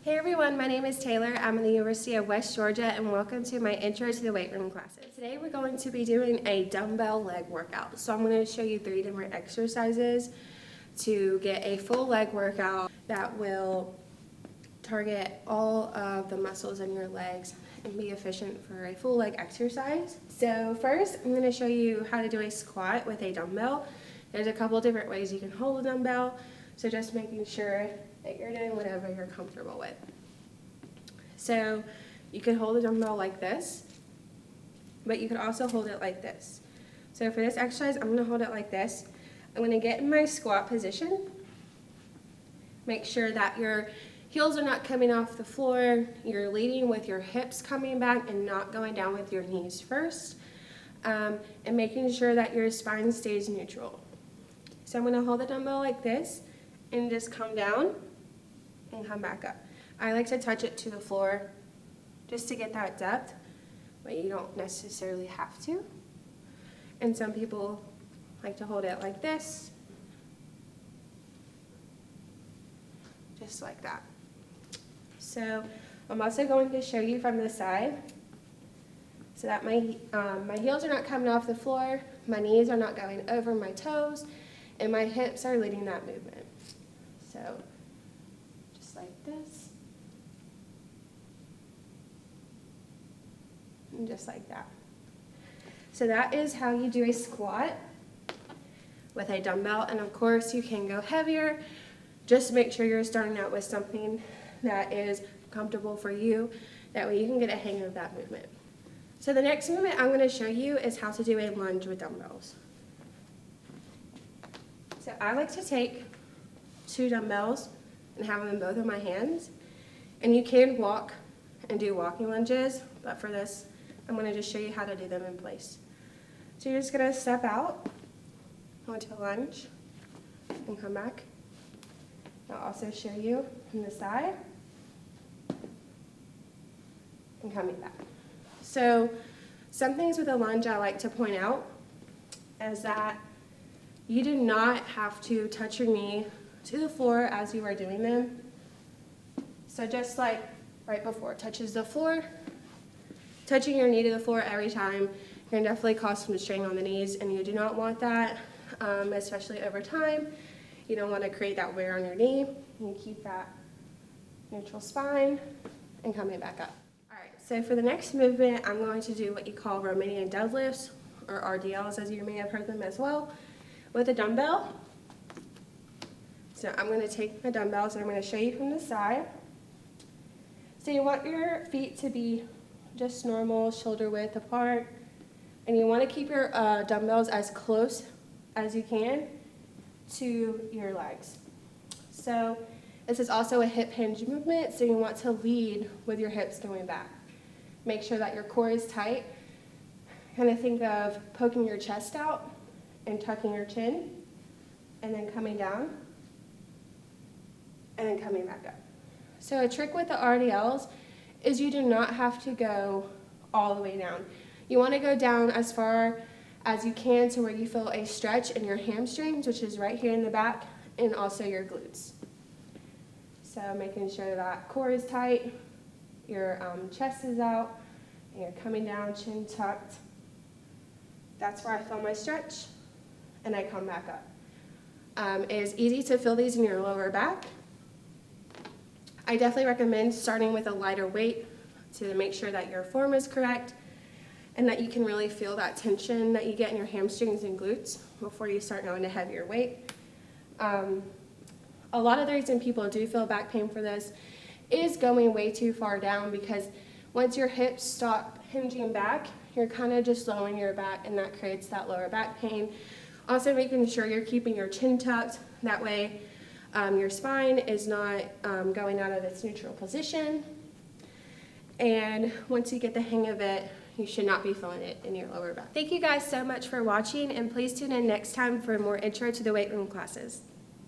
Hey everyone, my name is Taylor. I'm at the University of West Georgia and welcome to my intro to the weight room classes. Today we're going to be doing a dumbbell leg workout. So I'm going to show you 3 different exercises to get a full leg workout that will target all of the muscles in your legs and be efficient for a full leg exercise. So first I'm going to show you how to do a squat with a dumbbell. There's a couple different ways you can hold a dumbbell, so just making sure that you're doing whatever you're comfortable with. So you can hold a dumbbell like this, but you can also hold it like this. So for this exercise, I'm going to hold it like this. I'm going to get in my squat position. Make sure that your heels are not coming off the floor. You're leading with your hips coming back and not going down with your knees first. And making sure that your spine stays neutral. So I'm going to hold the dumbbell like this and just come down and come back up. I like to touch it to the floor just to get that depth, but you don't necessarily have to. And some people like to hold it like this, just like that. So I'm also going to show you from the side so that my heels are not coming off the floor, my knees are not going over my toes, and my hips are leading that movement. So just like this, and just like that. So that is how you do a squat with a dumbbell, and of course you can go heavier. Just make sure you're starting out with something that is comfortable for you. That way you can get a hang of that movement. So the next movement I'm going to show you is how to do a lunge with dumbbells. So I like to take 2 dumbbells and have them in both of my hands. And you can walk and do walking lunges, but for this, I'm going to just show you how to do them in place. So you're just going to step out onto a lunge and come back. I'll also show you from the side and coming back. So some things with a lunge I like to point out is that you do not have to touch your knee to the floor as you are doing them. So just like right before it touches the floor, touching your knee to the floor every time, you're going to definitely cause some strain on the knees, and you do not want that, especially over time. You don't want to create that wear on your knee. You keep that neutral spine and coming back up. All right, so for the next movement, I'm going to do what you call Romanian deadlifts, or RDLs as you may have heard them as well, with a dumbbell. So I'm going to take my dumbbells and I'm going to show you from the side. So you want your feet to be just normal, shoulder width apart, and you want to keep your dumbbells as close as you can to your legs. So this is also a hip hinge movement, so you want to lead with your hips going back. Make sure that your core is tight. Kind of think of poking your chest out and tucking your chin, and then coming down, and then coming back up. So a trick with the RDLs is you do not have to go all the way down. You want to go down as far as you can to where you feel a stretch in your hamstrings, which is right here in the back, and also your glutes. So making sure that core is tight, your chest is out, and you're coming down, chin tucked. That's where I feel my stretch, and I come back up. It is easy to feel these in your lower back. I definitely recommend starting with a lighter weight to make sure that your form is correct and that you can really feel that tension that you get in your hamstrings and glutes before you start going to heavier weight. A lot of the reason people do feel back pain for this is going way too far down, because once your hips stop hinging back, you're kind of just lowering your back, and that creates that lower back pain. Also making sure you're keeping your chin tucked, that way your spine is not going out of its neutral position. And once you get the hang of it, you should not be feeling it in your lower back. Thank you guys so much for watching, and please tune in next time for more intro to the weight room classes.